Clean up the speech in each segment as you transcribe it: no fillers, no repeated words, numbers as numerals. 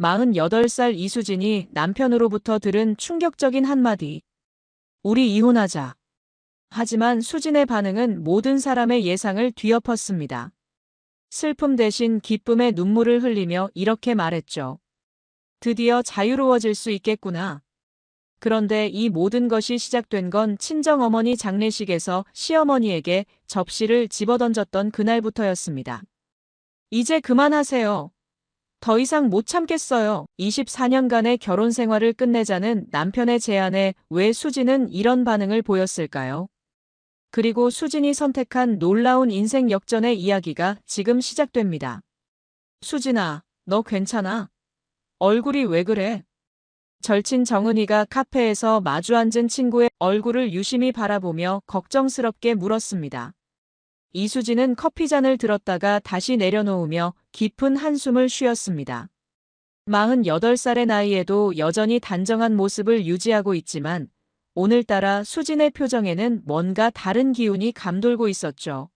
48살 이수진이 남편으로부터 들은 충격적인 한마디. 우리 이혼하자. 하지만 수진의 반응은 모든 사람의 예상을 뒤엎었습니다. 슬픔 대신 기쁨의 눈물을 흘리며 이렇게 말했죠. 드디어 자유로워질 수 있겠구나. 그런데 이 모든 것이 시작된 건 친정어머니 장례식에서 시어머니에게 접시를 집어던졌던 그날부터였습니다. 이제 그만하세요. 더 이상 못 참겠어요. 24년간의 결혼 생활을 끝내자는 남편의 제안에 왜 수진은 이런 반응을 보였을까요? 그리고 수진이 선택한 놀라운 인생 역전의 이야기가 지금 시작됩니다. 수진아, 너 괜찮아? 얼굴이 왜 그래? 절친 정은이가 카페에서 마주 앉은 친구의 얼굴을 유심히 바라보며 걱정스럽게 물었습니다. 이수진은 커피잔을 들었다가 다시 내려놓으며 깊은 한숨을 쉬었습니다. 48살의 나이에도 여전히 단정한 모습을 유지하고 있지만 오늘따라 수진의 표정에는 뭔가 다른 기운이 감돌고 있었죠.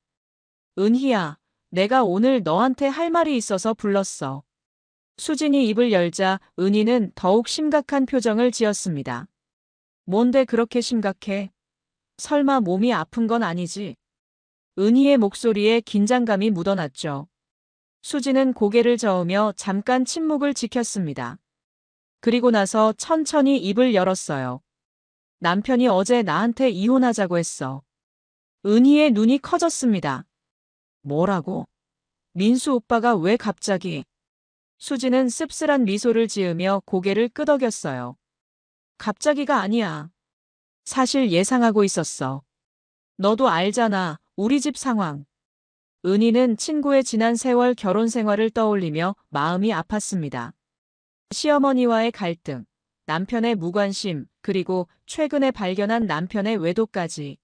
은희야, 내가 오늘 너한테 할 말이 있어서 불렀어. 수진이 입을 열자 은희는 더욱 심각한 표정을 지었습니다. 뭔데 그렇게 심각해? 설마 몸이 아픈 건 아니지? 은희의 목소리에 긴장감이 묻어났죠. 수진은 고개를 저으며 잠깐 침묵을 지켰습니다. 그리고 나서 천천히 입을 열었어요. 남편이 어제 나한테 이혼하자고 했어. 은희의 눈이 커졌습니다. 뭐라고? 민수 오빠가 왜 갑자기? 수진은 씁쓸한 미소를 지으며 고개를 끄덕였어요. 갑자기가 아니야. 사실 예상하고 있었어. 너도 알잖아, 우리 집 상황. 은희는 친구의 지난 세월 결혼 생활을 떠올리며 마음이 아팠습니다. 시어머니와의 갈등, 남편의 무관심, 그리고 최근에 발견한 남편의 외도까지.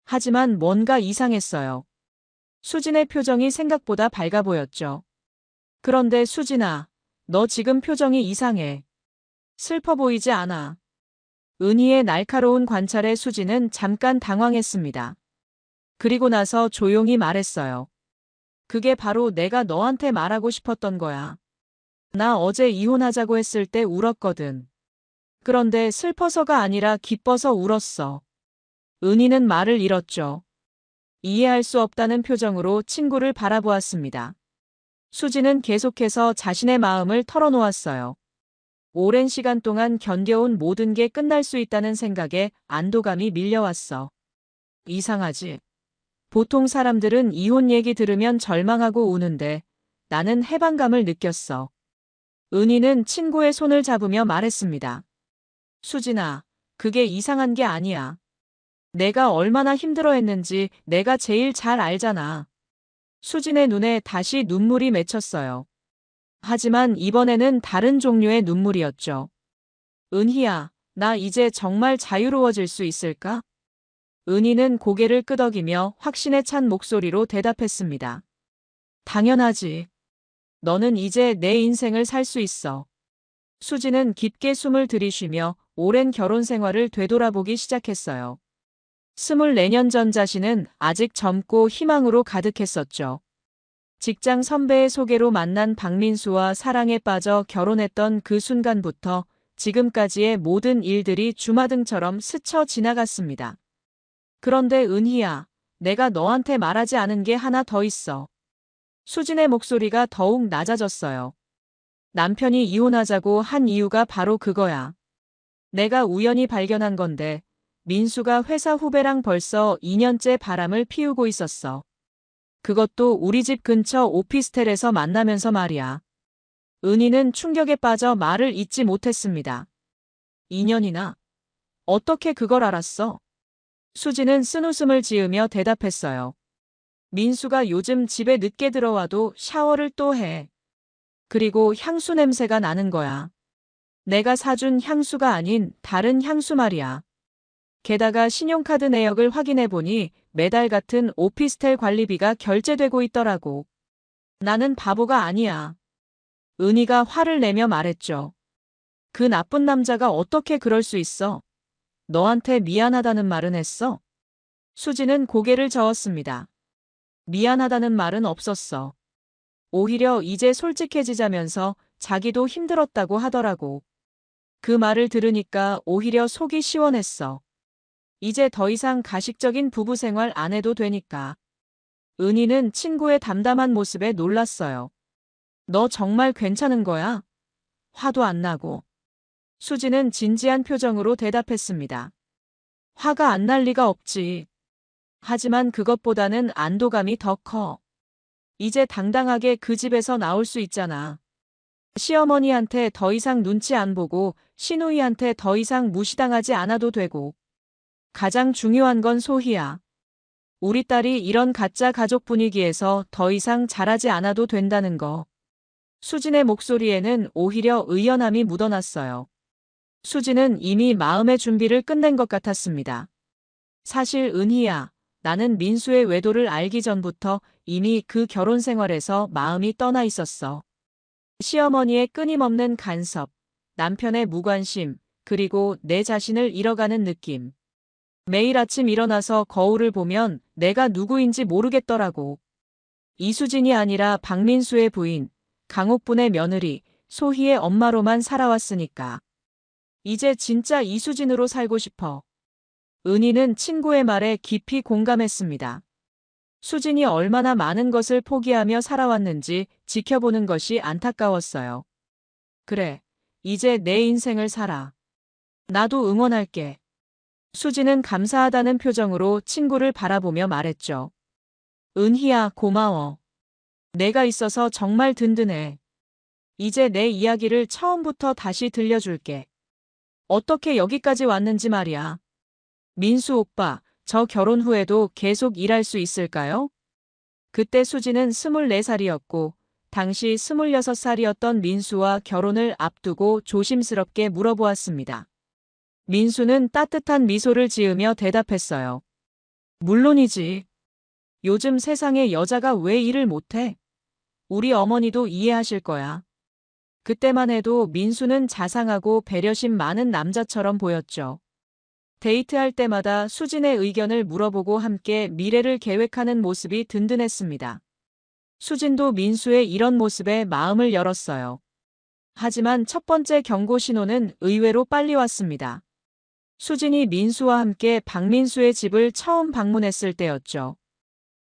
하지만 뭔가 이상했어요. 수진의 표정이 생각보다 밝아 보였죠. 그런데 수진아, 너 지금 표정이 이상해. 슬퍼 보이지 않아. 은희의 날카로운 관찰에 수진은 잠깐 당황했습니다. 그리고 나서 조용히 말했어요. 그게 바로 내가 너한테 말하고 싶었던 거야. 나 어제 이혼하자고 했을 때 울었거든. 그런데 슬퍼서가 아니라 기뻐서 울었어. 은희는 말을 잃었죠. 이해할 수 없다는 표정으로 친구를 바라보았습니다. 수지는 계속해서 자신의 마음을 털어놓았어요. 오랜 시간 동안 견뎌온 모든 게 끝날 수 있다는 생각에 안도감이 밀려왔어. 이상하지? 보통 사람들은 이혼 얘기 들으면 절망하고 우는데 나는 해방감을 느꼈어. 은희는 친구의 손을 잡으며 말했습니다. 수진아, 그게 이상한 게 아니야. 내가 얼마나 힘들어했는지 내가 제일 잘 알잖아. 수진의 눈에 다시 눈물이 맺혔어요. 하지만 이번에는 다른 종류의 눈물이었죠. 은희야, 나 이제 정말 자유로워질 수 있을까? 은희는 고개를 끄덕이며 확신에 찬 목소리로 대답했습니다. 당연하지. 너는 이제 내 인생을 살 수 있어. 수지는 깊게 숨을 들이쉬며 오랜 결혼 생활을 되돌아보기 시작했어요. 24년 전 자신은 아직 젊고 희망으로 가득했었죠. 직장 선배의 소개로 만난 박민수와 사랑에 빠져 결혼했던 그 순간부터 지금까지의 모든 일들이 주마등처럼 스쳐 지나갔습니다. 그런데 은희야, 내가 너한테 말하지 않은 게 하나 더 있어. 수진의 목소리가 더욱 낮아졌어요. 남편이 이혼하자고 한 이유가 바로 그거야. 내가 우연히 발견한 건데 민수가 회사 후배랑 벌써 2년째 바람을 피우고 있었어. 그것도 우리 집 근처 오피스텔에서 만나면서 말이야. 은희는 충격에 빠져 말을 잇지 못했습니다. 2년이나? 어떻게 그걸 알았어? 수지는 쓴웃음을 지으며 대답했어요. 민수가 요즘 집에 늦게 들어와도 샤워를 또 해. 그리고 향수 냄새가 나는 거야. 내가 사준 향수가 아닌 다른 향수 말이야. 게다가 신용카드 내역을 확인해보니 매달 같은 오피스텔 관리비가 결제되고 있더라고. 나는 바보가 아니야. 은희가 화를 내며 말했죠. 그 나쁜 남자가 어떻게 그럴 수 있어? 너한테 미안하다는 말은 했어? 수지는 고개를 저었습니다. 미안하다는 말은 없었어. 오히려 이제 솔직해지자면서 자기도 힘들었다고 하더라고. 그 말을 들으니까 오히려 속이 시원했어. 이제 더 이상 가식적인 부부 생활 안 해도 되니까. 은희는 친구의 담담한 모습에 놀랐어요. 너 정말 괜찮은 거야? 화도 안 나고. 수지는 진지한 표정으로 대답했습니다. 화가 안 날 리가 없지. 하지만 그것보다는 안도감이 더 커. 이제 당당하게 그 집에서 나올 수 있잖아. 시어머니한테 더 이상 눈치 안 보고 시누이한테 더 이상 무시당하지 않아도 되고. 가장 중요한 건 소희야. 우리 딸이 이런 가짜 가족 분위기에서 더 이상 자라지 않아도 된다는 거. 수진의 목소리에는 오히려 의연함이 묻어났어요. 수진은 이미 마음의 준비를 끝낸 것 같았습니다. 사실 은희야, 나는 민수의 외도를 알기 전부터 이미 그 결혼 생활에서 마음이 떠나 있었어. 시어머니의 끊임없는 간섭, 남편의 무관심, 그리고 내 자신을 잃어가는 느낌. 매일 아침 일어나서 거울을 보면 내가 누구인지 모르겠더라고. 이수진이 아니라 박민수의 부인, 강옥분의 며느리, 소희의 엄마로만 살아왔으니까. 이제 진짜 이수진으로 살고 싶어. 은희는 친구의 말에 깊이 공감했습니다. 수진이 얼마나 많은 것을 포기하며 살아왔는지 지켜보는 것이 안타까웠어요. 그래, 이제 내 인생을 살아. 나도 응원할게. 수진은 감사하다는 표정으로 친구를 바라보며 말했죠. 은희야, 고마워. 내가 있어서 정말 든든해. 이제 내 이야기를 처음부터 다시 들려줄게. 어떻게 여기까지 왔는지 말이야. 민수 오빠, 저 결혼 후에도 계속 일할 수 있을까요? 그때 수지는 24살이었고, 당시 26살이었던 민수와 결혼을 앞두고 조심스럽게 물어보았습니다. 민수는 따뜻한 미소를 지으며 대답했어요. 물론이지. 요즘 세상에 여자가 왜 일을 못해? 우리 어머니도 이해하실 거야. 그때만 해도 민수는 자상하고 배려심 많은 남자처럼 보였죠. 데이트할 때마다 수진의 의견을 물어보고 함께 미래를 계획하는 모습이 든든했습니다. 수진도 민수의 이런 모습에 마음을 열었어요. 하지만 첫 번째 경고 신호는 의외로 빨리 왔습니다. 수진이 민수와 함께 박민수의 집을 처음 방문했을 때였죠.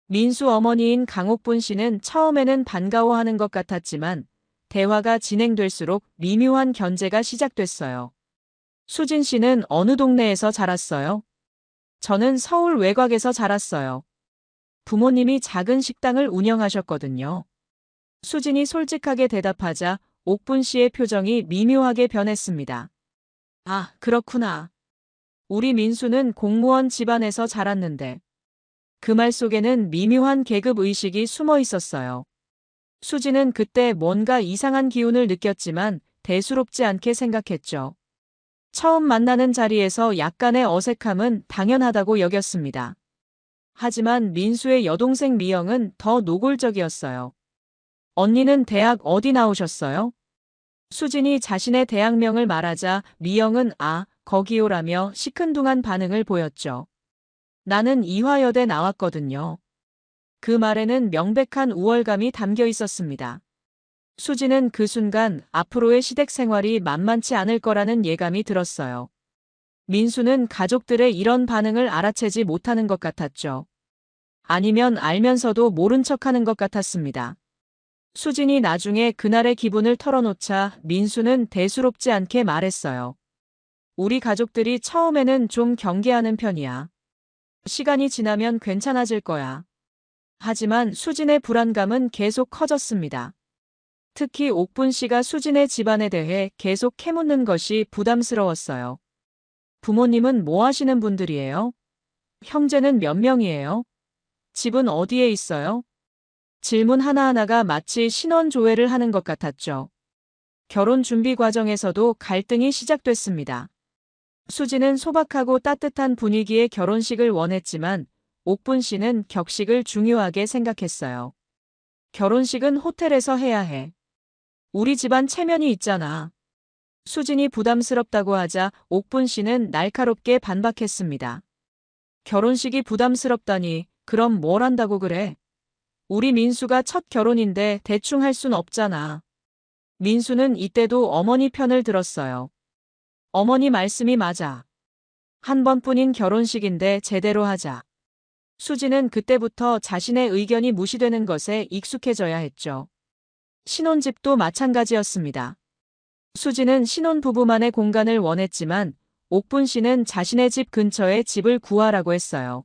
민수 어머니인 강옥분 씨는 처음에는 반가워하는 것 같았지만 대화가 진행될수록 미묘한 견제가 시작됐어요. 수진 씨는 어느 동네에서 자랐어요? 저는 서울 외곽에서 자랐어요. 부모님이 작은 식당을 운영하셨거든요. 수진이 솔직하게 대답하자 옥분 씨의 표정이 미묘하게 변했습니다. 아, 그렇구나. 우리 민수는 공무원 집안에서 자랐는데. 그 말 속에는 미묘한 계급 의식이 숨어 있었어요. 수지는 그때 뭔가 이상한 기운을 느꼈지만 대수롭지 않게 생각했죠. 처음 만나는 자리에서 약간의 어색함은 당연하다고 여겼습니다. 하지만 민수의 여동생 미영은 더 노골적이었어요. 언니는 대학 어디 나오셨어요? 수진이 자신의 대학명을 말하자 미영은 아, 거기요라며 시큰둥한 반응을 보였죠. 나는 이화여대 나왔거든요. 그 말에는 명백한 우월감이 담겨 있었습니다. 수지는 그 순간 앞으로의 시댁 생활이 만만치 않을 거라는 예감이 들었어요. 민수는 가족들의 이런 반응을 알아채지 못하는 것 같았죠. 아니면 알면서도 모른 척하는 것 같았습니다. 수진이 나중에 그날의 기분을 털어놓자 민수는 대수롭지 않게 말했어요. 우리 가족들이 처음에는 좀 경계하는 편이야. 시간이 지나면 괜찮아질 거야. 하지만 수진의 불안감은 계속 커졌습니다. 특히 옥분 씨가 수진의 집안에 대해 계속 캐묻는 것이 부담스러웠어요. 부모님은 뭐 하시는 분들이에요? 형제는 몇 명이에요? 집은 어디에 있어요? 질문 하나하나가 마치 신원조회를 하는 것 같았죠. 결혼 준비 과정에서도 갈등이 시작됐습니다. 수지는 소박하고 따뜻한 분위기의 결혼식을 원했지만 옥분 씨는 격식을 중요하게 생각했어요. 결혼식은 호텔에서 해야 해. 우리 집안 체면이 있잖아. 수진이 부담스럽다고 하자 옥분 씨는 날카롭게 반박했습니다. 결혼식이 부담스럽다니, 그럼 뭘 한다고 그래? 우리 민수가 첫 결혼인데 대충 할 순 없잖아. 민수는 이때도 어머니 편을 들었어요. 어머니 말씀이 맞아. 한 번뿐인 결혼식인데 제대로 하자. 수지는 그때부터 자신의 의견이 무시되는 것에 익숙해져야 했죠. 신혼집도 마찬가지였습니다. 수지는 신혼부부만의 공간을 원했지만 옥분 씨는 자신의 집 근처에 집을 구하라고 했어요.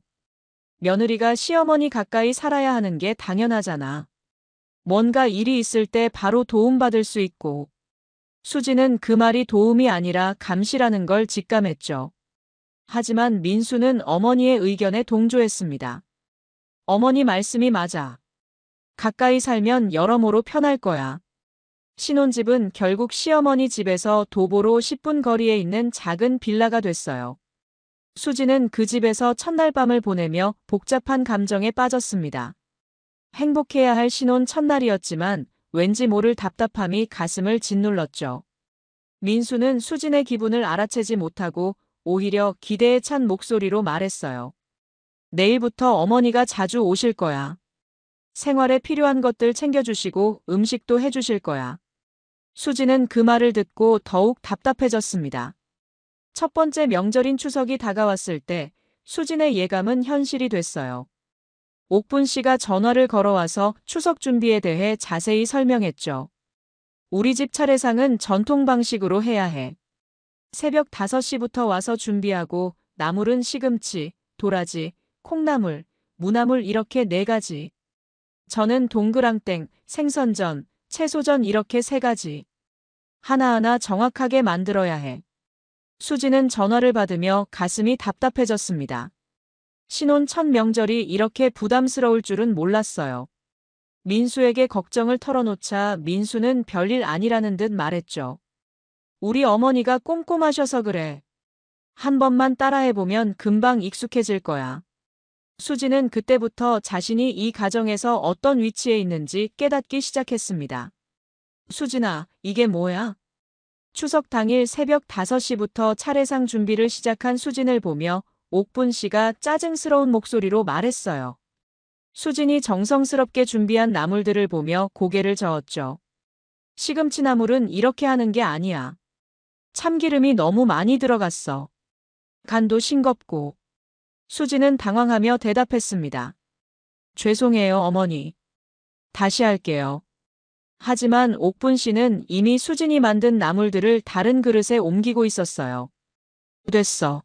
며느리가 시어머니 가까이 살아야 하는 게 당연하잖아. 뭔가 일이 있을 때 바로 도움받을 수 있고. 수지는 그 말이 도움이 아니라 감시라는 걸 직감했죠. 하지만 민수는 어머니의 의견에 동조했습니다. 어머니 말씀이 맞아. 가까이 살면 여러모로 편할 거야. 신혼집은 결국 시어머니 집에서 도보로 10분 거리에 있는 작은 빌라가 됐어요. 수지는 그 집에서 첫날 밤을 보내며 복잡한 감정에 빠졌습니다. 행복해야 할 신혼 첫날이었지만 왠지 모를 답답함이 가슴을 짓눌렀죠. 민수는 수진의 기분을 알아채지 못하고 오히려 기대에 찬 목소리로 말했어요. 내일부터 어머니가 자주 오실 거야. 생활에 필요한 것들 챙겨주시고 음식도 해주실 거야. 수지는 그 말을 듣고 더욱 답답해졌습니다. 첫 번째 명절인 추석이 다가왔을 때 수진의 예감은 현실이 됐어요. 옥분 씨가 전화를 걸어와서 추석 준비에 대해 자세히 설명했죠. 우리 집 차례상은 전통 방식으로 해야 해. 새벽 5시부터 와서 준비하고 나물은 시금치, 도라지, 콩나물, 무나물 이렇게 4가지. 저는 동그랑땡, 생선전, 채소전 이렇게 3가지. 하나하나 정확하게 만들어야 해. 수지는 전화를 받으며 가슴이 답답해졌습니다. 신혼 첫 명절이 이렇게 부담스러울 줄은 몰랐어요. 민수에게 걱정을 털어놓자 민수는 별일 아니라는 듯 말했죠. 우리 어머니가 꼼꼼하셔서 그래. 한 번만 따라해보면 금방 익숙해질 거야. 수지는 그때부터 자신이 이 가정에서 어떤 위치에 있는지 깨닫기 시작했습니다. 수진아, 이게 뭐야? 추석 당일 새벽 5시부터 차례상 준비를 시작한 수진을 보며 옥분 씨가 짜증스러운 목소리로 말했어요. 수진이 정성스럽게 준비한 나물들을 보며 고개를 저었죠. 시금치 나물은 이렇게 하는 게 아니야. 참기름이 너무 많이 들어갔어. 간도 싱겁고. 수지는 당황하며 대답했습니다. 죄송해요, 어머니. 다시 할게요. 하지만 옥분 씨는 이미 수진이 만든 나물들을 다른 그릇에 옮기고 있었어요. 됐어.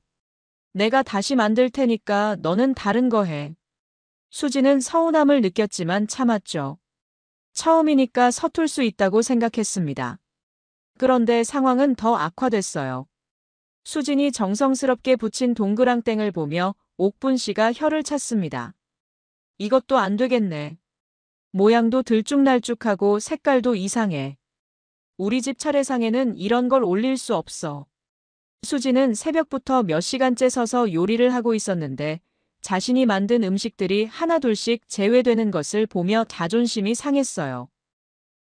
내가 다시 만들 테니까 너는 다른 거 해. 수지는 서운함을 느꼈지만 참았죠. 처음이니까 서툴 수 있다고 생각했습니다. 그런데 상황은 더 악화됐어요. 수진이 정성스럽게 붙인 동그랑땡을 보며 옥분 씨가 혀를 찼습니다. 이것도 안 되겠네. 모양도 들쭉날쭉하고 색깔도 이상해. 우리 집 차례상에는 이런 걸 올릴 수 없어. 수지는 새벽부터 몇 시간째 서서 요리를 하고 있었는데 자신이 만든 음식들이 하나둘씩 제외되는 것을 보며 자존심이 상했어요.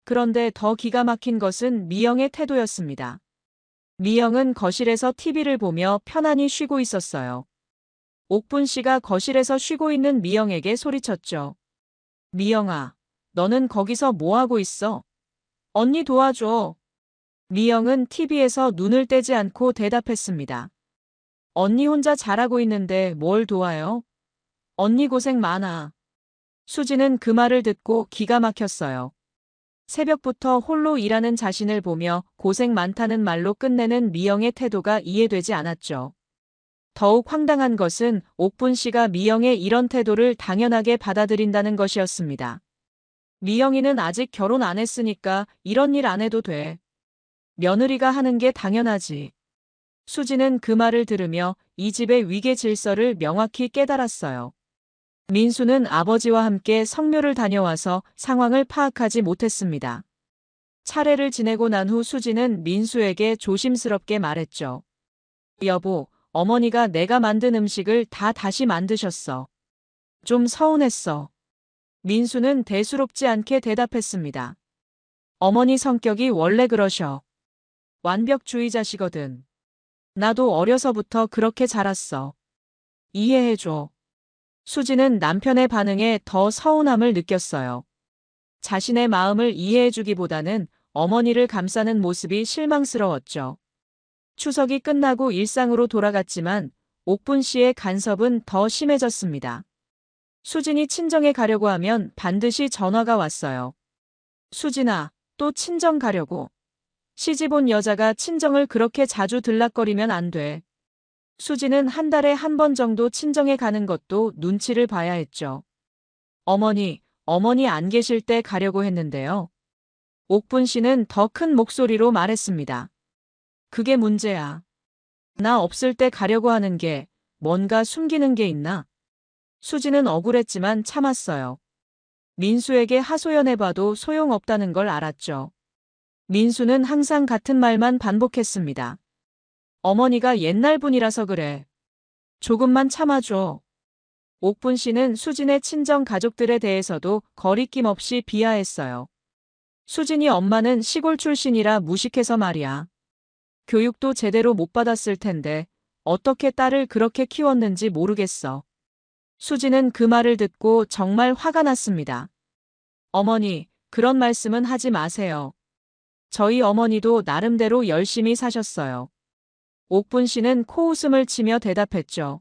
그런데 더 기가 막힌 것은 미영의 태도였습니다. 미영은 거실에서 TV를 보며 편안히 쉬고 있었어요. 옥분 씨가 거실에서 쉬고 있는 미영에게 소리쳤죠. 미영아, 너는 거기서 뭐 하고 있어? 언니 도와줘. 미영은 TV에서 눈을 떼지 않고 대답했습니다. 언니 혼자 잘하고 있는데 뭘 도와요? 언니 고생 많아. 수지는 그 말을 듣고 기가 막혔어요. 새벽부터 홀로 일하는 자신을 보며 고생 많다는 말로 끝내는 미영의 태도가 이해되지 않았죠. 더욱 황당한 것은 옥분 씨가 미영의 이런 태도를 당연하게 받아들인다는 것이었습니다. 미영이는 아직 결혼 안 했으니까 이런 일 안 해도 돼. 며느리가 하는 게 당연하지. 수지는 그 말을 들으며 이 집의 위계 질서를 명확히 깨달았어요. 민수는 아버지와 함께 성묘를 다녀와서 상황을 파악하지 못했습니다. 차례를 지내고 난 후 수지는 민수에게 조심스럽게 말했죠. 여보, 어머니가 내가 만든 음식을 다 다시 만드셨어. 좀 서운했어. 민수는 대수롭지 않게 대답했습니다. 어머니 성격이 원래 그러셔. 완벽주의자시거든. 나도 어려서부터 그렇게 자랐어. 이해해줘. 수지는 남편의 반응에 더 서운함을 느꼈어요. 자신의 마음을 이해해주기보다는 어머니를 감싸는 모습이 실망스러웠죠. 추석이 끝나고 일상으로 돌아갔지만 옥분 씨의 간섭은 더 심해졌습니다. 수진이 친정에 가려고 하면 반드시 전화가 왔어요. 수진아, 또 친정 가려고. 시집 온 여자가 친정을 그렇게 자주 들락거리면 안 돼. 수진은 한 달에 한 번 정도 친정에 가는 것도 눈치를 봐야 했죠. 어머니 안 계실 때 가려고 했는데요. 옥분 씨는 더 큰 목소리로 말했습니다. 그게 문제야. 나 없을 때 가려고 하는 게 뭔가 숨기는 게 있나? 수진은 억울했지만 참았어요. 민수에게 하소연해봐도 소용없다는 걸 알았죠. 민수는 항상 같은 말만 반복했습니다. 어머니가 옛날 분이라서 그래. 조금만 참아줘. 옥분 씨는 수진의 친정 가족들에 대해서도 거리낌 없이 비하했어요. 수진이 엄마는 시골 출신이라 무식해서 말이야. 교육도 제대로 못 받았을 텐데 어떻게 딸을 그렇게 키웠는지 모르겠어. 수진은 그 말을 듣고 정말 화가 났습니다. 어머니, 그런 말씀은 하지 마세요. 저희 어머니도 나름대로 열심히 사셨어요. 옥분 씨는 코웃음을 치며 대답했죠.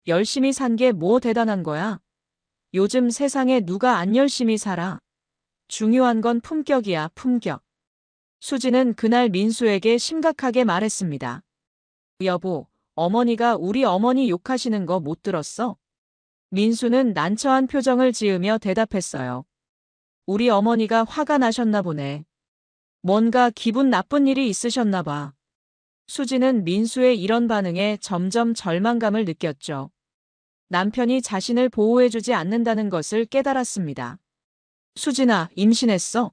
열심히 산 게 뭐 대단한 거야? 요즘 세상에 누가 안 열심히 살아? 중요한 건 품격이야, 품격. 수진은 그날 민수에게 심각하게 말했습니다. 여보, 어머니가 우리 어머니 욕하시는 거 못 들었어? 민수는 난처한 표정을 지으며 대답했어요. 우리 어머니가 화가 나셨나 보네. 뭔가 기분 나쁜 일이 있으셨나 봐. 수진은 민수의 이런 반응에 점점 절망감을 느꼈죠. 남편이 자신을 보호해주지 않는다는 것을 깨달았습니다. 수진아, 임신했어?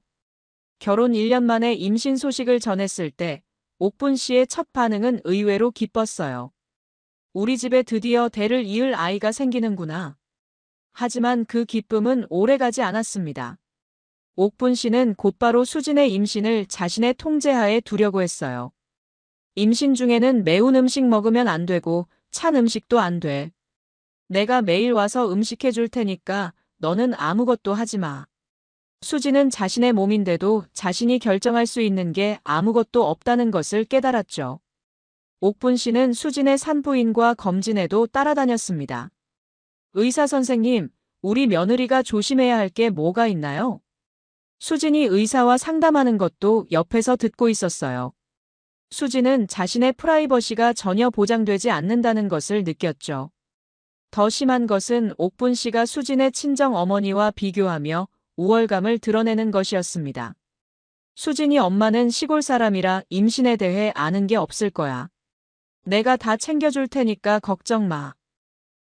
결혼 1년 만에 임신 소식을 전했을 때 옥분 씨의 첫 반응은 의외로 기뻤어요. 우리 집에 드디어 대를 이을 아이가 생기는구나. 하지만 그 기쁨은 오래가지 않았습니다. 옥분 씨는 곧바로 수진의 임신을 자신의 통제하에 두려고 했어요. 임신 중에는 매운 음식 먹으면 안 되고 찬 음식도 안 돼. 내가 매일 와서 음식해 줄 테니까 너는 아무것도 하지 마. 수진은 자신의 몸인데도 자신이 결정할 수 있는 게 아무것도 없다는 것을 깨달았죠. 옥분 씨는 수진의 산부인과 검진에도 따라다녔습니다. 의사 선생님, 우리 며느리가 조심해야 할 게 뭐가 있나요? 수진이 의사와 상담하는 것도 옆에서 듣고 있었어요. 수진은 자신의 프라이버시가 전혀 보장되지 않는다는 것을 느꼈죠. 더 심한 것은 옥분 씨가 수진의 친정 어머니와 비교하며 우월감을 드러내는 것이었습니다. 수진이 엄마는 시골 사람이라 임신에 대해 아는 게 없을 거야. 내가 다 챙겨줄 테니까 걱정 마.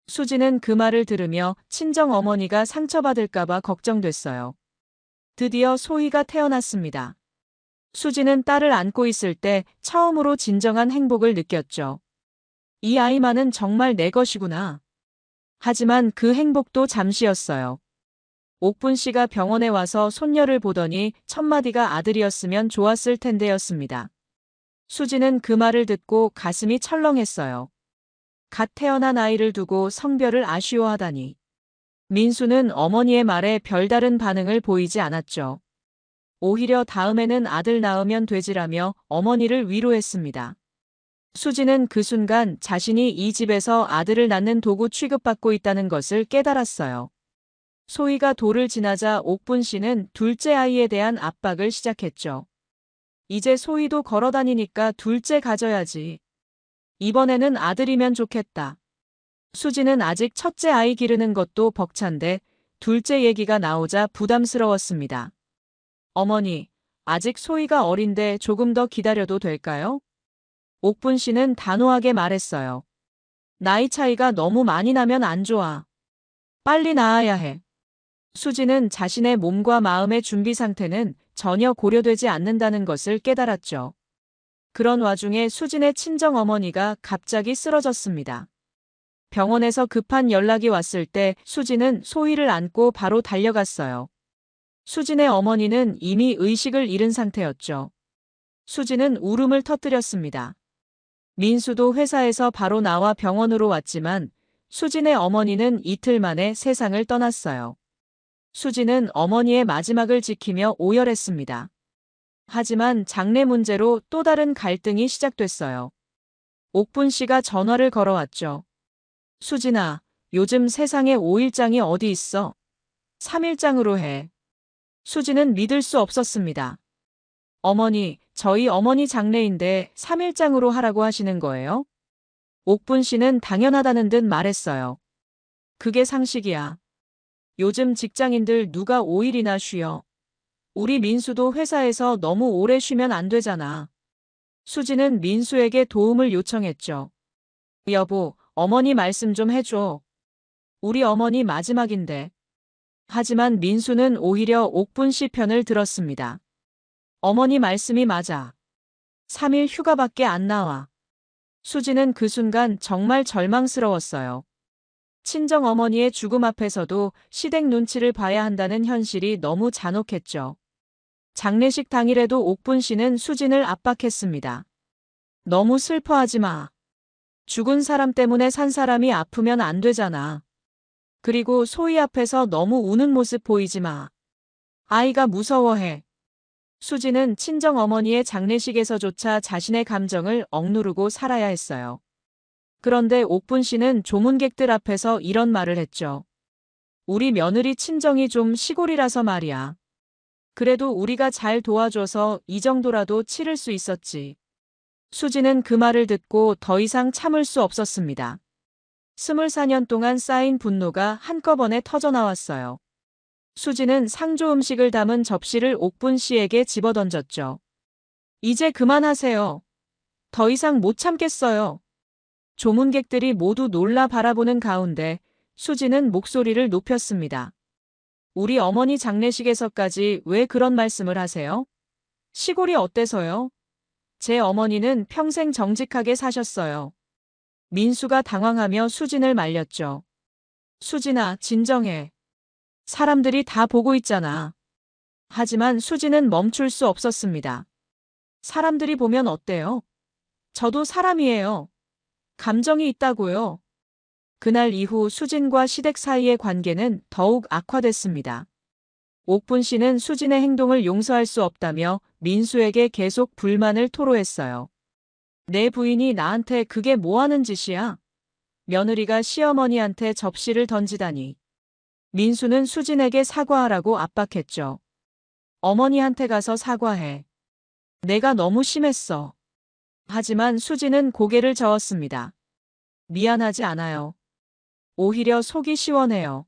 수진은 그 말을 들으며 친정 어머니가 상처받을까봐 걱정됐어요. 드디어 소희가 태어났습니다. 수진은 딸을 안고 있을 때 처음으로 진정한 행복을 느꼈죠. 이 아이만은 정말 내 것이구나. 하지만 그 행복도 잠시였어요. 옥분 씨가 병원에 와서 손녀를 보더니 첫마디가 아들이었으면 좋았을 텐데였습니다. 수진은 그 말을 듣고 가슴이 철렁했어요. 갓 태어난 아이를 두고 성별을 아쉬워하다니. 민수는 어머니의 말에 별다른 반응을 보이지 않았죠. 오히려 다음에는 아들 낳으면 되지라며 어머니를 위로했습니다. 수진은 그 순간 자신이 이 집에서 아들을 낳는 도구 취급받고 있다는 것을 깨달았어요. 소희가 돌을 지나자 옥분 씨는 둘째 아이에 대한 압박을 시작했죠. 이제 소희도 걸어다니니까 둘째 가져야지. 이번에는 아들이면 좋겠다. 수진은 아직 첫째 아이 기르는 것도 벅찬데 둘째 얘기가 나오자 부담스러웠습니다. 어머니, 아직 소희가 어린데 조금 더 기다려도 될까요? 옥분 씨는 단호하게 말했어요. 나이 차이가 너무 많이 나면 안 좋아. 빨리 낳아야 해. 수진은 자신의 몸과 마음의 준비 상태는 전혀 고려되지 않는다는 것을 깨달았죠. 그런 와중에 수진의 친정 어머니가 갑자기 쓰러졌습니다. 병원에서 급한 연락이 왔을 때 수진은 소희를 안고 바로 달려갔어요. 수진의 어머니는 이미 의식을 잃은 상태였죠. 수진은 울음을 터뜨렸습니다. 민수도 회사에서 바로 나와 병원으로 왔지만 수진의 어머니는 이틀 만에 세상을 떠났어요. 수진은 어머니의 마지막을 지키며 오열했습니다. 하지만 장래 문제로 또 다른 갈등이 시작됐어요. 옥분 씨가 전화를 걸어왔죠. 수진아, 요즘 세상에 5일장이 어디 있어? 3일장으로 해. 수진은 믿을 수 없었습니다. 어머니, 저희 어머니 장례인데 3일장으로 하라고 하시는 거예요? 옥분 씨는 당연하다는 듯 말했어요. 그게 상식이야. 요즘 직장인들 누가 5일이나 쉬어. 우리 민수도 회사에서 너무 오래 쉬면 안 되잖아. 수지는 민수에게 도움을 요청했죠. 여보, 어머니 말씀 좀 해줘. 우리 어머니 마지막인데. 하지만 민수는 오히려 옥분 씨 편을 들었습니다. 어머니 말씀이 맞아. 3일 휴가밖에 안 나와. 수지는 그 순간 정말 절망스러웠어요. 친정 어머니의 죽음 앞에서도 시댁 눈치를 봐야 한다는 현실이 너무 잔혹했죠. 장례식 당일에도 옥분 씨는 수진을 압박했습니다. 너무 슬퍼하지 마. 죽은 사람 때문에 산 사람이 아프면 안 되잖아. 그리고 소희 앞에서 너무 우는 모습 보이지 마. 아이가 무서워해. 수지는 친정 어머니의 장례식에서조차 자신의 감정을 억누르고 살아야 했어요. 그런데 옥분 씨는 조문객들 앞에서 이런 말을 했죠. 우리 며느리 친정이 좀 시골이라서 말이야. 그래도 우리가 잘 도와줘서 이 정도라도 치를 수 있었지. 수지는 그 말을 듣고 더 이상 참을 수 없었습니다. 24년 동안 쌓인 분노가 한꺼번에 터져나왔어요. 수지는 상조 음식을 담은 접시를 옥분 씨에게 집어던졌죠. 이제 그만하세요. 더 이상 못 참겠어요. 조문객들이 모두 놀라 바라보는 가운데 수지는 목소리를 높였습니다. 우리 어머니 장례식에서까지 왜 그런 말씀을 하세요? 시골이 어때서요? 제 어머니는 평생 정직하게 사셨어요. 민수가 당황하며 수진을 말렸죠. 수진아, 진정해. 사람들이 다 보고 있잖아. 하지만 수진은 멈출 수 없었습니다. 사람들이 보면 어때요? 저도 사람이에요. 감정이 있다고요. 그날 이후 수진과 시댁 사이의 관계는 더욱 악화됐습니다. 옥분 씨는 수진의 행동을 용서할 수 없다며 민수에게 계속 불만을 토로했어요. 내 부인이 나한테 그게 뭐 하는 짓이야? 며느리가 시어머니한테 접시를 던지다니. 민수는 수진에게 사과하라고 압박했죠. 어머니한테 가서 사과해. 내가 너무 심했어. 하지만 수진은 고개를 저었습니다. 미안하지 않아요. 오히려 속이 시원해요.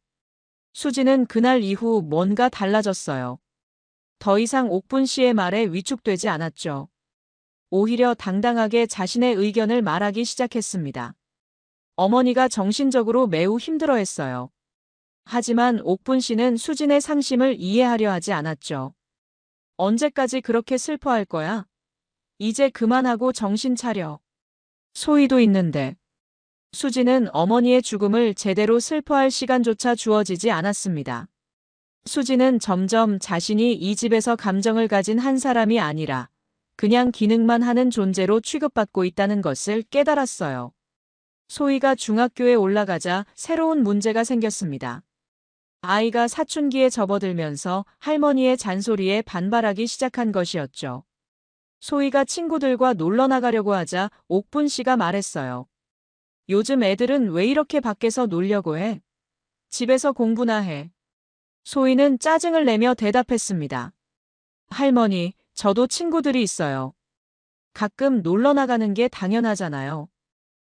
수진은 그날 이후 뭔가 달라졌어요. 더 이상 옥분 씨의 말에 위축되지 않았죠. 오히려 당당하게 자신의 의견을 말하기 시작했습니다. 어머니가 정신적으로 매우 힘들어했어요. 하지만 옥분 씨는 수진의 상심을 이해하려 하지 않았죠. 언제까지 그렇게 슬퍼할 거야? 이제 그만하고 정신 차려. 소희도 있는데. 수지는 어머니의 죽음을 제대로 슬퍼할 시간조차 주어지지 않았습니다. 수지는 점점 자신이 이 집에서 감정을 가진 한 사람이 아니라 그냥 기능만 하는 존재로 취급받고 있다는 것을 깨달았어요. 소희가 중학교에 올라가자 새로운 문제가 생겼습니다. 아이가 사춘기에 접어들면서 할머니의 잔소리에 반발하기 시작한 것이었죠. 소희가 친구들과 놀러 나가려고 하자 옥분 씨가 말했어요. 요즘 애들은 왜 이렇게 밖에서 놀려고 해? 집에서 공부나 해. 소희는 짜증을 내며 대답했습니다. 할머니, 저도 친구들이 있어요. 가끔 놀러 나가는 게 당연하잖아요.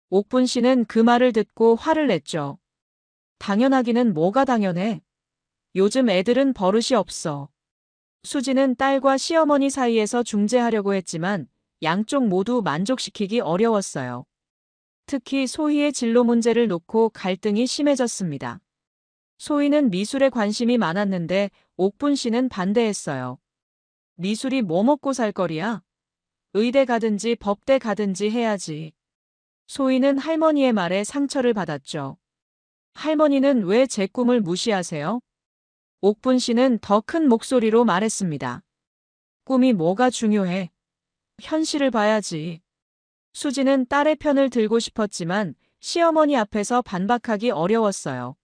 옥분 씨는 그 말을 듣고 화를 냈죠. 당연하기는 뭐가 당연해? 요즘 애들은 버릇이 없어. 수지는 딸과 시어머니 사이에서 중재하려고 했지만 양쪽 모두 만족시키기 어려웠어요. 특히 소희의 진로 문제를 놓고 갈등이 심해졌습니다. 소희는 미술에 관심이 많았는데 옥분 씨는 반대했어요. 미술이 뭐 먹고 살 거리야? 의대 가든지 법대 가든지 해야지. 소희는 할머니의 말에 상처를 받았죠. 할머니는 왜 제 꿈을 무시하세요? 옥분 씨는 더 큰 목소리로 말했습니다. 꿈이 뭐가 중요해? 현실을 봐야지. 수지는 딸의 편을 들고 싶었지만 시어머니 앞에서 반박하기 어려웠어요.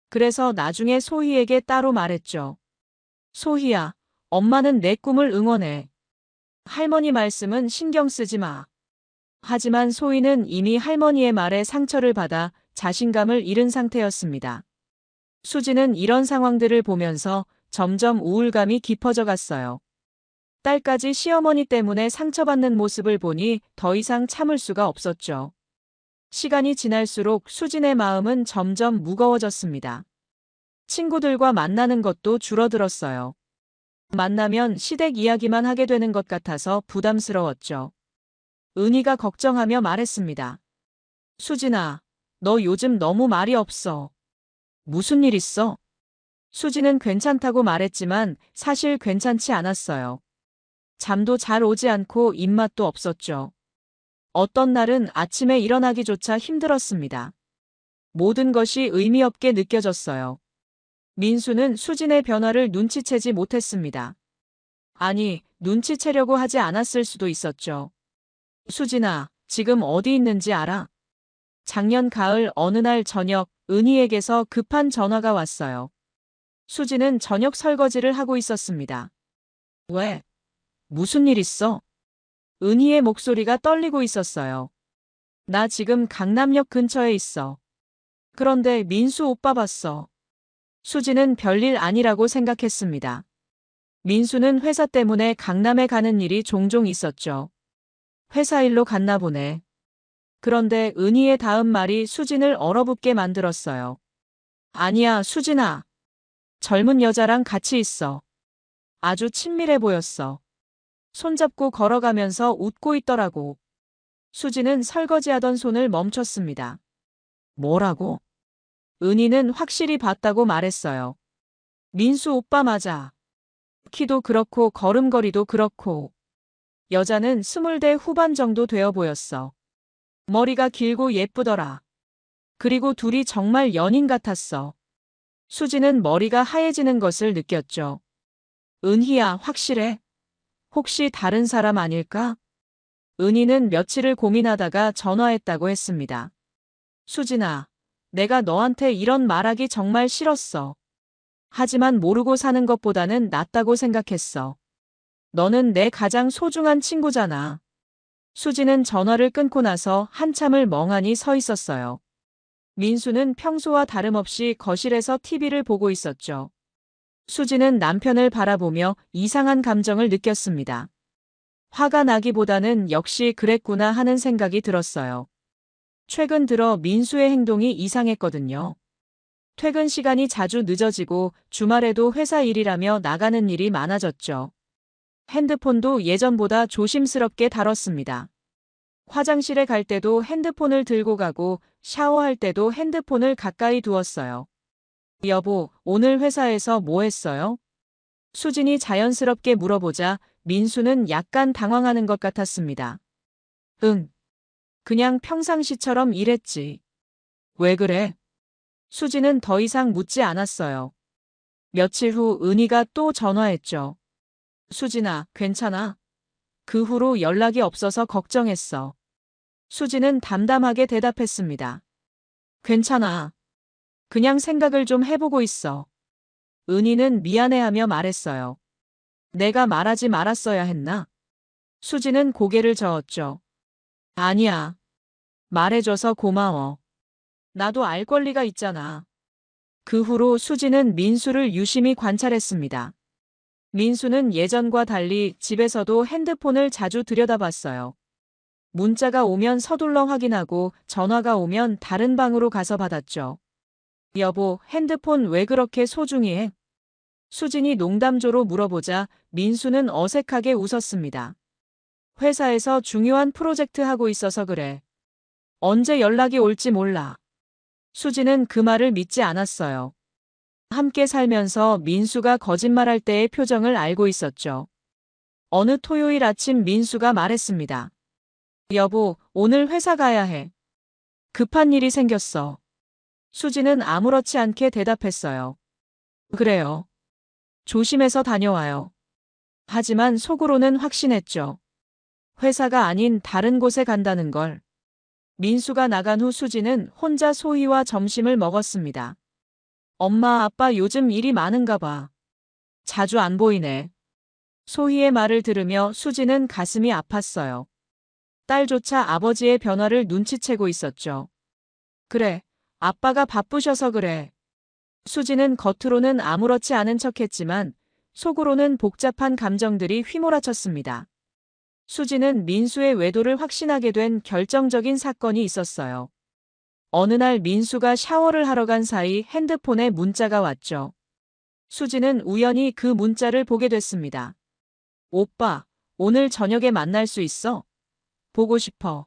그래서 나중에 소희에게 따로 말했죠. 소희야, 엄마는 내 꿈을 응원해. 할머니 말씀은 신경 쓰지 마. 하지만 소희는 이미 할머니의 말에 상처를 받아 자신감을 잃은 상태였습니다. 수지는 이런 상황들을 보면서 점점 우울감이 깊어져 갔어요. 딸까지 시어머니 때문에 상처받는 모습을 보니 더 이상 참을 수가 없었죠. 시간이 지날수록 수진의 마음은 점점 무거워졌습니다. 친구들과 만나는 것도 줄어들었어요. 만나면 시댁 이야기만 하게 되는 것 같아서 부담스러웠죠. 은희가 걱정하며 말했습니다. 수진아, 너 요즘 너무 말이 없어. 무슨 일 있어? 수진은 괜찮다고 말했지만 사실 괜찮지 않았어요. 잠도 잘 오지 않고 입맛도 없었죠. 어떤 날은 아침에 일어나기조차 힘들었습니다. 모든 것이 의미 없게 느껴졌어요. 민수는 수진의 변화를 눈치채지 못했습니다. 아니, 눈치채려고 하지 않았을 수도 있었죠. 수진아, 지금 어디 있는지 알아? 작년 가을 어느 날 저녁, 은희에게서 급한 전화가 왔어요. 수진은 저녁 설거지를 하고 있었습니다. 왜? 무슨 일 있어? 은희의 목소리가 떨리고 있었어요. 나 지금 강남역 근처에 있어. 그런데 민수 오빠 봤어. 수지는 별일 아니라고 생각했습니다. 민수는 회사 때문에 강남에 가는 일이 종종 있었죠. 회사 일로 갔나 보네. 그런데 은희의 다음 말이 수진을 얼어붙게 만들었어요. 아니야, 수진아. 젊은 여자랑 같이 있어. 아주 친밀해 보였어. 손잡고 걸어가면서 웃고 있더라고. 수진은 설거지하던 손을 멈췄습니다. 뭐라고? 은희는 확실히 봤다고 말했어요. 민수 오빠 맞아. 키도 그렇고 걸음걸이도 그렇고. 여자는 20대 후반 정도 되어 보였어. 머리가 길고 예쁘더라. 그리고 둘이 정말 연인 같았어. 수지는 머리가 하얘지는 것을 느꼈죠. 은희야, 확실해? 혹시 다른 사람 아닐까? 은희는 며칠을 고민하다가 전화했다고 했습니다. 수진아, 내가 너한테 이런 말하기 정말 싫었어. 하지만 모르고 사는 것보다는 낫다고 생각했어. 너는 내 가장 소중한 친구잖아. 수지는 전화를 끊고 나서 한참을 멍하니 서 있었어요. 민수는 평소와 다름없이 거실에서 TV를 보고 있었죠. 수지는 남편을 바라보며 이상한 감정을 느꼈습니다. 화가 나기보다는 역시 그랬구나 하는 생각이 들었어요. 최근 들어 민수의 행동이 이상했거든요. 퇴근 시간이 자주 늦어지고 주말에도 회사 일이라며 나가는 일이 많아졌죠. 핸드폰도 예전보다 조심스럽게 다뤘습니다. 화장실에 갈 때도 핸드폰을 들고 가고 샤워할 때도 핸드폰을 가까이 두었어요. 여보, 오늘 회사에서 뭐 했어요? 수진이 자연스럽게 물어보자 민수는 약간 당황하는 것 같았습니다. 응. 그냥 평상시처럼 일했지. 왜 그래? 수진은 더 이상 묻지 않았어요. 며칠 후 은희가 또 전화했죠. 수진아, 괜찮아? 그 후로 연락이 없어서 걱정했어. 수진은 담담하게 대답했습니다. 괜찮아. 그냥 생각을 좀 해보고 있어. 은희는 미안해하며 말했어요. 내가 말하지 말았어야 했나? 수진은 고개를 저었죠. 아니야. 말해줘서 고마워. 나도 알 권리가 있잖아. 그 후로 수진은 민수를 유심히 관찰했습니다. 민수는 예전과 달리 집에서도 핸드폰을 자주 들여다봤어요. 문자가 오면 서둘러 확인하고 전화가 오면 다른 방으로 가서 받았죠. 여보, 핸드폰 왜 그렇게 소중히 해? 수진이 농담조로 물어보자 민수는 어색하게 웃었습니다. 회사에서 중요한 프로젝트 하고 있어서 그래. 언제 연락이 올지 몰라. 수진은 그 말을 믿지 않았어요. 함께 살면서 민수가 거짓말할 때의 표정을 알고 있었죠. 어느 토요일 아침 민수가 말했습니다. 여보, 오늘 회사 가야 해. 급한 일이 생겼어. 수진은 아무렇지 않게 대답했어요. 그래요. 조심해서 다녀와요. 하지만 속으로는 확신했죠. 회사가 아닌 다른 곳에 간다는 걸. 민수가 나간 후 수진은 혼자 소희와 점심을 먹었습니다. 엄마, 아빠 요즘 일이 많은가 봐. 자주 안 보이네. 소희의 말을 들으며 수지는 가슴이 아팠어요. 딸조차 아버지의 변화를 눈치채고 있었죠. 그래, 아빠가 바쁘셔서 그래. 수지는 겉으로는 아무렇지 않은 척했지만 속으로는 복잡한 감정들이 휘몰아쳤습니다. 수지는 민수의 외도를 확신하게 된 결정적인 사건이 있었어요. 어느 날 민수가 샤워를 하러 간 사이 핸드폰에 문자가 왔죠. 수지는 우연히 그 문자를 보게 됐습니다. 오빠, 오늘 저녁에 만날 수 있어? 보고 싶어.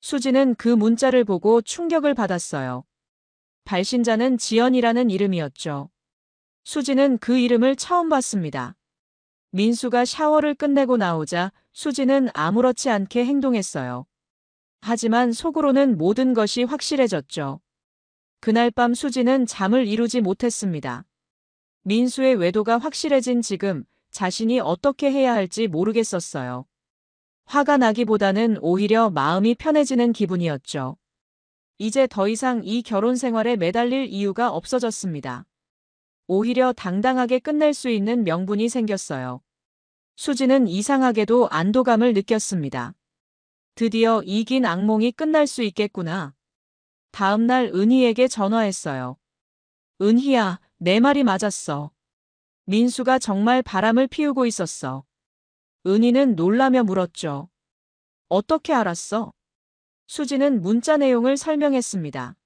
수지는 그 문자를 보고 충격을 받았어요. 발신자는 지연이라는 이름이었죠. 수지는 그 이름을 처음 봤습니다. 민수가 샤워를 끝내고 나오자 수지는 아무렇지 않게 행동했어요. 하지만 속으로는 모든 것이 확실해졌죠. 그날 밤 수지는 잠을 이루지 못했습니다. 민수의 외도가 확실해진 지금 자신이 어떻게 해야 할지 모르겠었어요. 화가 나기보다는 오히려 마음이 편해지는 기분이었죠. 이제 더 이상 이 결혼 생활에 매달릴 이유가 없어졌습니다. 오히려 당당하게 끝낼 수 있는 명분이 생겼어요. 수지는 이상하게도 안도감을 느꼈습니다. 드디어 이 긴 악몽이 끝날 수 있겠구나. 다음 날 은희에게 전화했어요. 은희야, 내 말이 맞았어. 민수가 정말 바람을 피우고 있었어. 은희는 놀라며 물었죠. 어떻게 알았어? 수지는 문자 내용을 설명했습니다.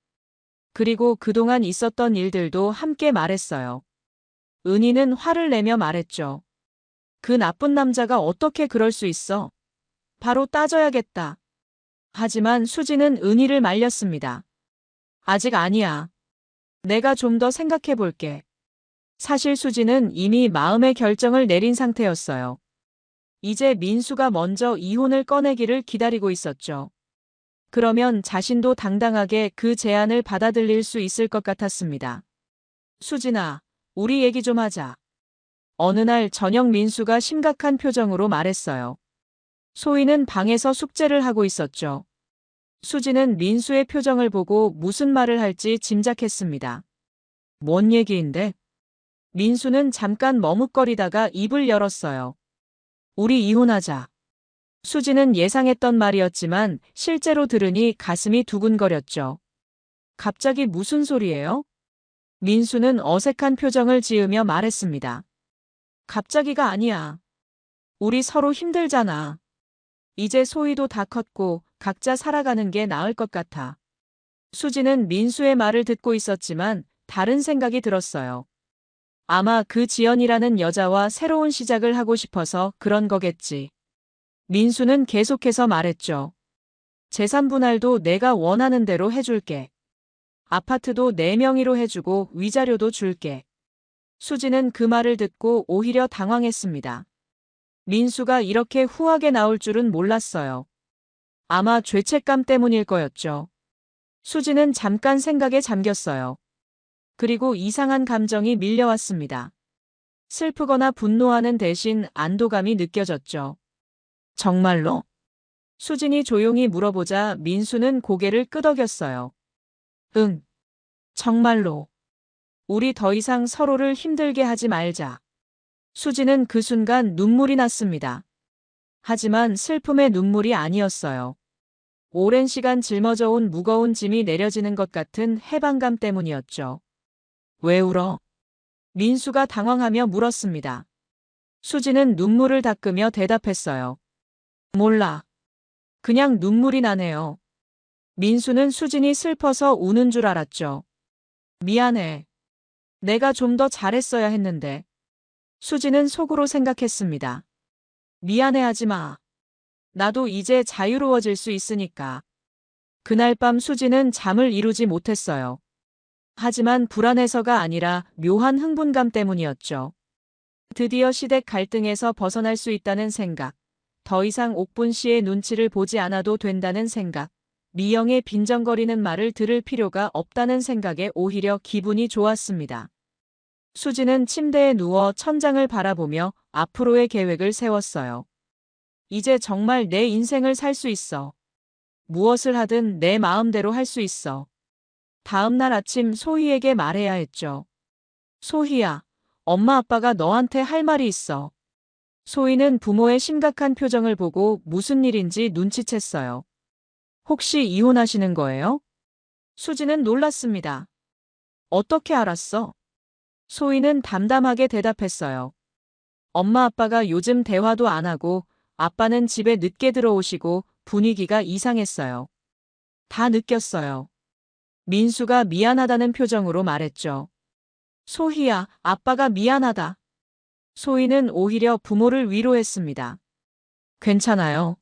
그리고 그동안 있었던 일들도 함께 말했어요. 은희는 화를 내며 말했죠. 그 나쁜 남자가 어떻게 그럴 수 있어? 바로 따져야겠다. 하지만 수지는 은희를 말렸습니다. 아직 아니야. 내가 좀 더 생각해 볼게. 사실 수지는 이미 마음의 결정을 내린 상태였어요. 이제 민수가 먼저 이혼을 꺼내기를 기다리고 있었죠. 그러면 자신도 당당하게 그 제안을 받아들일 수 있을 것 같았습니다. 수진아, 우리 얘기 좀 하자. 어느 날 저녁 민수가 심각한 표정으로 말했어요. 소희는 방에서 숙제를 하고 있었죠. 수지는 민수의 표정을 보고 무슨 말을 할지 짐작했습니다. 뭔 얘기인데? 민수는 잠깐 머뭇거리다가 입을 열었어요. 우리 이혼하자. 수지는 예상했던 말이었지만 실제로 들으니 가슴이 두근거렸죠. 갑자기 무슨 소리예요? 민수는 어색한 표정을 지으며 말했습니다. 갑자기가 아니야. 우리 서로 힘들잖아. 이제 소희도 다 컸고 각자 살아가는 게 나을 것 같아. 수지는 민수의 말을 듣고 있었지만 다른 생각이 들었어요. 아마 그 지연이라는 여자와 새로운 시작을 하고 싶어서 그런 거겠지. 민수는 계속해서 말했죠. 재산 분할도 내가 원하는 대로 해줄게. 아파트도 내 명의로 해주고 위자료도 줄게. 수지는 그 말을 듣고 오히려 당황했습니다. 민수가 이렇게 후하게 나올 줄은 몰랐어요. 아마 죄책감 때문일 거였죠. 수지는 잠깐 생각에 잠겼어요. 그리고 이상한 감정이 밀려왔습니다. 슬프거나 분노하는 대신 안도감이 느껴졌죠. 정말로? 수진이 조용히 물어보자 민수는 고개를 끄덕였어요. 응, 정말로. 우리 더 이상 서로를 힘들게 하지 말자. 수지는 그 순간 눈물이 났습니다. 하지만 슬픔의 눈물이 아니었어요. 오랜 시간 짊어져 온 무거운 짐이 내려지는 것 같은 해방감 때문이었죠. 왜 울어? 민수가 당황하며 물었습니다. 수지는 눈물을 닦으며 대답했어요. 몰라. 그냥 눈물이 나네요. 민수는 수진이 슬퍼서 우는 줄 알았죠. 미안해. 내가 좀 더 잘했어야 했는데. 수지는 속으로 생각했습니다. 미안해하지 마. 나도 이제 자유로워질 수 있으니까. 그날 밤 수지는 잠을 이루지 못했어요. 하지만 불안해서가 아니라 묘한 흥분감 때문이었죠. 드디어 시댁 갈등에서 벗어날 수 있다는 생각. 더 이상 옥분 씨의 눈치를 보지 않아도 된다는 생각. 미영의 빈정거리는 말을 들을 필요가 없다는 생각에 오히려 기분이 좋았습니다. 수지는 침대에 누워 천장을 바라보며 앞으로의 계획을 세웠어요. 이제 정말 내 인생을 살 수 있어. 무엇을 하든 내 마음대로 할 수 있어. 다음 날 아침 소희에게 말해야 했죠. 소희야, 엄마 아빠가 너한테 할 말이 있어. 소희는 부모의 심각한 표정을 보고 무슨 일인지 눈치챘어요. 혹시 이혼하시는 거예요? 수지는 놀랐습니다. 어떻게 알았어? 소희는 담담하게 대답했어요. 엄마 아빠가 요즘 대화도 안 하고 아빠는 집에 늦게 들어오시고 분위기가 이상했어요. 다 느꼈어요. 민수가 미안하다는 표정으로 말했죠. 소희야, 아빠가 미안하다. 소희는 오히려 부모를 위로했습니다. 괜찮아요.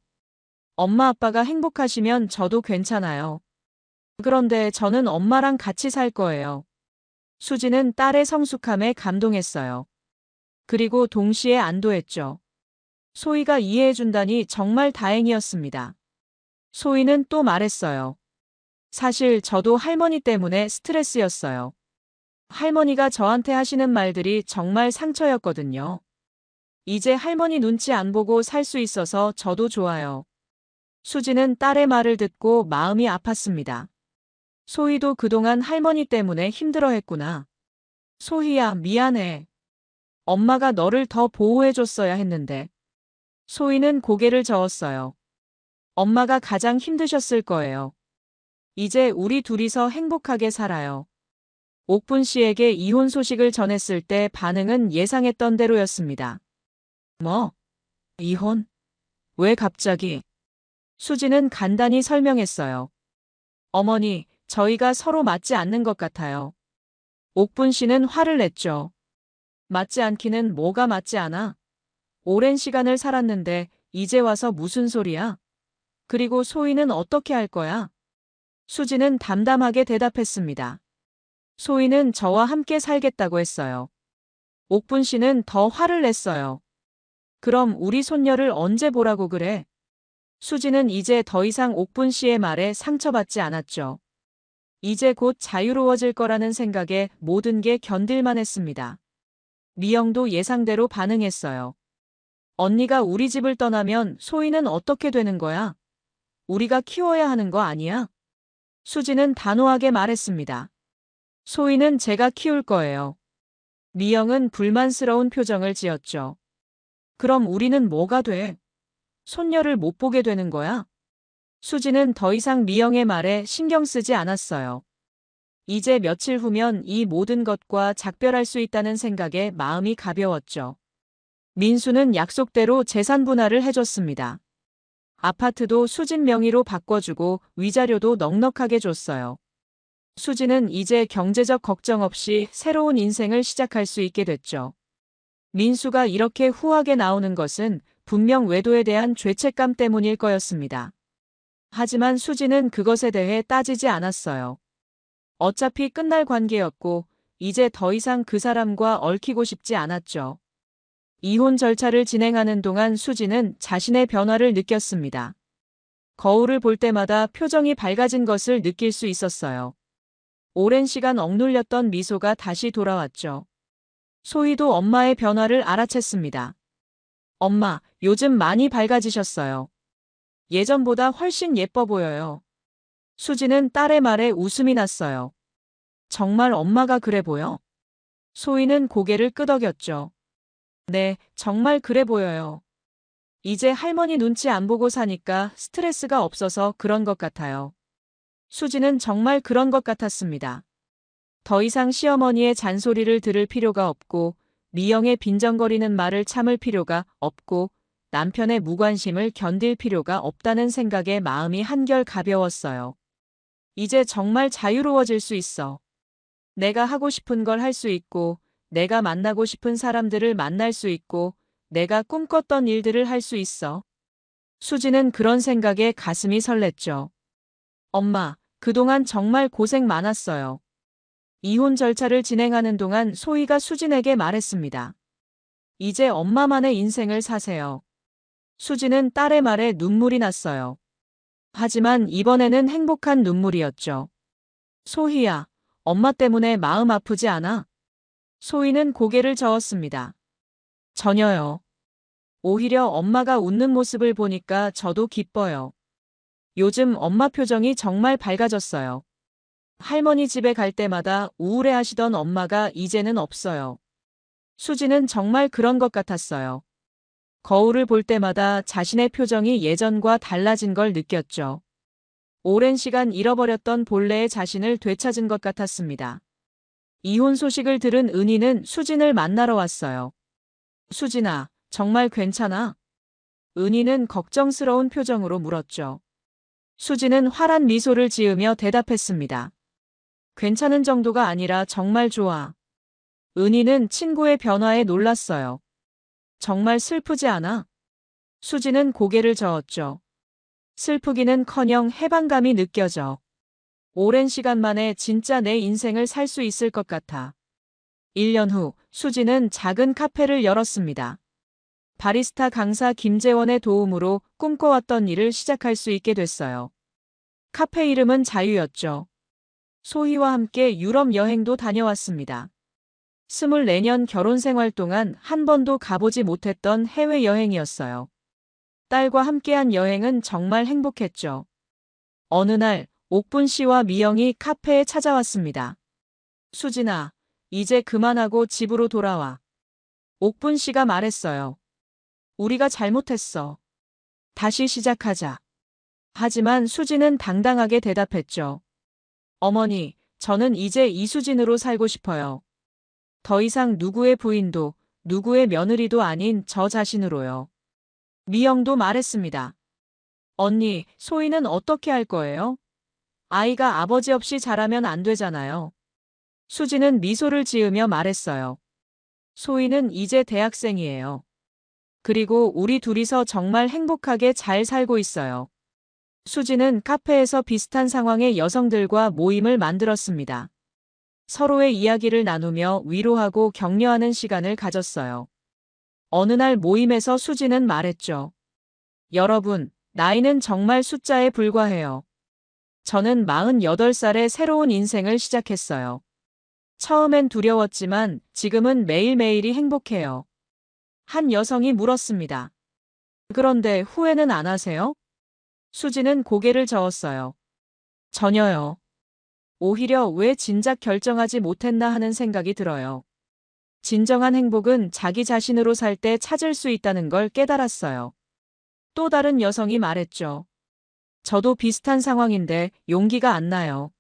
엄마 아빠가 행복하시면 저도 괜찮아요. 그런데 저는 엄마랑 같이 살 거예요. 수지는 딸의 성숙함에 감동했어요. 그리고 동시에 안도했죠. 소희가 이해해준다니 정말 다행이었습니다. 소희는 또 말했어요. 사실 저도 할머니 때문에 스트레스였어요. 할머니가 저한테 하시는 말들이 정말 상처였거든요. 이제 할머니 눈치 안 보고 살 수 있어서 저도 좋아요. 수지는 딸의 말을 듣고 마음이 아팠습니다. 소희도 그동안 할머니 때문에 힘들어했구나. 소희야, 미안해. 엄마가 너를 더 보호해줬어야 했는데. 소희는 고개를 저었어요. 엄마가 가장 힘드셨을 거예요. 이제 우리 둘이서 행복하게 살아요. 옥분 씨에게 이혼 소식을 전했을 때 반응은 예상했던 대로였습니다. 뭐? 이혼? 왜 갑자기? 수지는 간단히 설명했어요. 어머니, 저희가 서로 맞지 않는 것 같아요. 옥분 씨는 화를 냈죠. 맞지 않기는 뭐가 맞지 않아? 오랜 시간을 살았는데 이제 와서 무슨 소리야? 그리고 소희는 어떻게 할 거야? 수지는 담담하게 대답했습니다. 소희는 저와 함께 살겠다고 했어요. 옥분 씨는 더 화를 냈어요. 그럼 우리 손녀를 언제 보라고 그래? 수지는 이제 더 이상 옥분 씨의 말에 상처받지 않았죠. 이제 곧 자유로워질 거라는 생각에 모든 게 견딜만 했습니다. 미영도 예상대로 반응했어요. 언니가 우리 집을 떠나면 소희는 어떻게 되는 거야? 우리가 키워야 하는 거 아니야? 수지는 단호하게 말했습니다. 소희는 제가 키울 거예요. 미영은 불만스러운 표정을 지었죠. 그럼 우리는 뭐가 돼? 손녀를 못 보게 되는 거야? 수지는 더 이상 미영의 말에 신경 쓰지 않았어요. 이제 며칠 후면 이 모든 것과 작별할 수 있다는 생각에 마음이 가벼웠죠. 민수는 약속대로 재산 분할을 해줬습니다. 아파트도 수진 명의로 바꿔주고 위자료도 넉넉하게 줬어요. 수지는 이제 경제적 걱정 없이 새로운 인생을 시작할 수 있게 됐죠. 민수가 이렇게 후하게 나오는 것은 분명 외도에 대한 죄책감 때문일 거였습니다. 하지만 수지는 그것에 대해 따지지 않았어요. 어차피 끝날 관계였고 이제 더 이상 그 사람과 얽히고 싶지 않았죠. 이혼 절차를 진행하는 동안 수지는 자신의 변화를 느꼈습니다. 거울을 볼 때마다 표정이 밝아진 것을 느낄 수 있었어요. 오랜 시간 억눌렸던 미소가 다시 돌아왔죠. 소희도 엄마의 변화를 알아챘습니다. 엄마, 요즘 많이 밝아지셨어요. 예전보다 훨씬 예뻐 보여요. 수지는 딸의 말에 웃음이 났어요. 정말 엄마가 그래 보여? 소희는 고개를 끄덕였죠. 네, 정말 그래 보여요. 이제 할머니 눈치 안 보고 사니까 스트레스가 없어서 그런 것 같아요. 수지는 정말 그런 것 같았습니다. 더 이상 시어머니의 잔소리를 들을 필요가 없고 미영의 빈정거리는 말을 참을 필요가 없고 남편의 무관심을 견딜 필요가 없다는 생각에 마음이 한결 가벼웠어요. 이제 정말 자유로워질 수 있어. 내가 하고 싶은 걸 할 수 있고 내가 만나고 싶은 사람들을 만날 수 있고 내가 꿈꿨던 일들을 할 수 있어. 수지는 그런 생각에 가슴이 설렜죠. 엄마, 그동안 정말 고생 많았어요. 이혼 절차를 진행하는 동안 소희가 수진에게 말했습니다. 이제 엄마만의 인생을 사세요. 수지는 딸의 말에 눈물이 났어요. 하지만 이번에는 행복한 눈물이었죠. 소희야, 엄마 때문에 마음 아프지 않아? 소희는 고개를 저었습니다. 전혀요. 오히려 엄마가 웃는 모습을 보니까 저도 기뻐요. 요즘 엄마 표정이 정말 밝아졌어요. 할머니 집에 갈 때마다 우울해하시던 엄마가 이제는 없어요. 수지는 정말 그런 것 같았어요. 거울을 볼 때마다 자신의 표정이 예전과 달라진 걸 느꼈죠. 오랜 시간 잃어버렸던 본래의 자신을 되찾은 것 같았습니다. 이혼 소식을 들은 은희는 수진을 만나러 왔어요. 수진아, 정말 괜찮아? 은희는 걱정스러운 표정으로 물었죠. 수진은 환한 미소를 지으며 대답했습니다. 괜찮은 정도가 아니라 정말 좋아. 은희는 친구의 변화에 놀랐어요. 정말 슬프지 않아? 수진은 고개를 저었죠. 슬프기는커녕 해방감이 느껴져. 오랜 시간 만에 진짜 내 인생을 살 수 있을 것 같아. 1년 후 수진은 작은 카페를 열었습니다. 바리스타 강사 김재원의 도움으로 꿈꿔왔던 일을 시작할 수 있게 됐어요. 카페 이름은 자유였죠. 소희와 함께 유럽 여행도 다녀왔습니다. 24년 결혼 생활 동안 한 번도 가보지 못했던 해외여행이었어요. 딸과 함께한 여행은 정말 행복했죠. 어느 날 옥분 씨와 미영이 카페에 찾아왔습니다. 수진아, 이제 그만하고 집으로 돌아와. 옥분 씨가 말했어요. 우리가 잘못했어. 다시 시작하자. 하지만 수진은 당당하게 대답했죠. 어머니, 저는 이제 이수진으로 살고 싶어요. 더 이상 누구의 부인도, 누구의 며느리도 아닌 저 자신으로요. 미영도 말했습니다. 언니, 소희는 어떻게 할 거예요? 아이가 아버지 없이 자라면 안 되잖아요. 수진은 미소를 지으며 말했어요. 소희는 이제 대학생이에요. 그리고 우리 둘이서 정말 행복하게 잘 살고 있어요. 수진은 카페에서 비슷한 상황의 여성들과 모임을 만들었습니다. 서로의 이야기를 나누며 위로하고 격려하는 시간을 가졌어요. 어느 날 모임에서 수진은 말했죠. 여러분, 나이는 정말 숫자에 불과해요. 저는 48살에 새로운 인생을 시작했어요. 처음엔 두려웠지만 지금은 매일매일이 행복해요. 한 여성이 물었습니다. 그런데 후회는 안 하세요? 수진은 고개를 저었어요. 전혀요. 오히려 왜 진작 결정하지 못했나 하는 생각이 들어요. 진정한 행복은 자기 자신으로 살 때 찾을 수 있다는 걸 깨달았어요. 또 다른 여성이 말했죠. 저도 비슷한 상황인데 용기가 안 나요.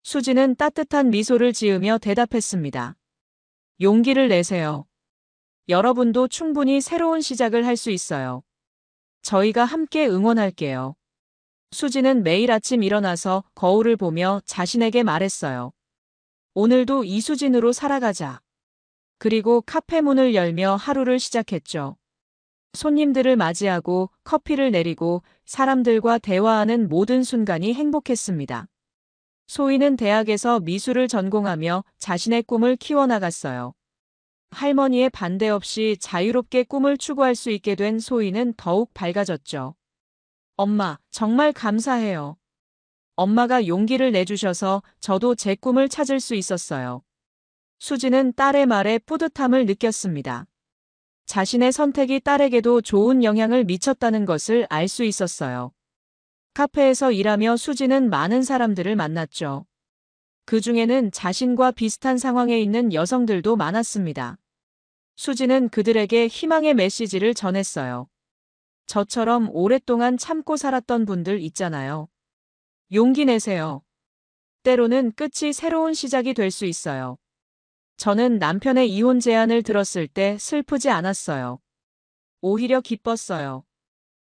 수진은 따뜻한 미소를 지으며 대답했습니다. 용기를 내세요. 여러분도 충분히 새로운 시작을 할 수 있어요. 저희가 함께 응원할게요. 수진은 매일 아침 일어나서 거울을 보며 자신에게 말했어요. 오늘도 이수진으로 살아가자. 그리고 카페 문을 열며 하루를 시작했죠. 손님들을 맞이하고 커피를 내리고 사람들과 대화하는 모든 순간이 행복했습니다. 소희는 대학에서 미술을 전공하며 자신의 꿈을 키워나갔어요. 할머니의 반대 없이 자유롭게 꿈을 추구할 수 있게 된 소희는 더욱 밝아졌죠. 엄마, 정말 감사해요. 엄마가 용기를 내주셔서 저도 제 꿈을 찾을 수 있었어요. 수진은 딸의 말에 뿌듯함을 느꼈습니다. 자신의 선택이 딸에게도 좋은 영향을 미쳤다는 것을 알 수 있었어요. 카페에서 일하며 수진은 많은 사람들을 만났죠. 그 중에는 자신과 비슷한 상황에 있는 여성들도 많았습니다. 수진은 그들에게 희망의 메시지를 전했어요. 저처럼 오랫동안 참고 살았던 분들 있잖아요. 용기 내세요. 때로는 끝이 새로운 시작이 될 수 있어요. 저는 남편의 이혼 제안을 들었을 때 슬프지 않았어요. 오히려 기뻤어요.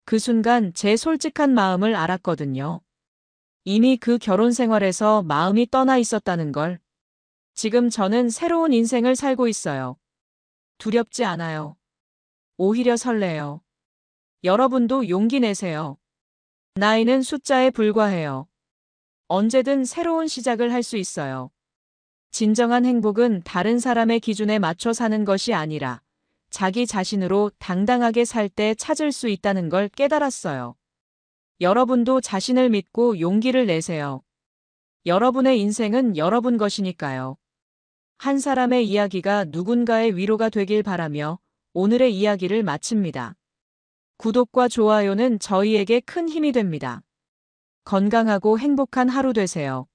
그 순간 제 솔직한 마음을 알았거든요. 이미 그 결혼 생활에서 마음이 떠나 있었다는 걸. 지금 저는 새로운 인생을 살고 있어요. 두렵지 않아요. 오히려 설레요. 여러분도 용기 내세요. 나이는 숫자에 불과해요. 언제든 새로운 시작을 할 수 있어요. 진정한 행복은 다른 사람의 기준에 맞춰 사는 것이 아니라 자기 자신으로 당당하게 살 때 찾을 수 있다는 걸 깨달았어요. 여러분도 자신을 믿고 용기를 내세요. 여러분의 인생은 여러분 것이니까요. 한 사람의 이야기가 누군가의 위로가 되길 바라며 오늘의 이야기를 마칩니다. 구독과 좋아요는 저희에게 큰 힘이 됩니다. 건강하고 행복한 하루 되세요.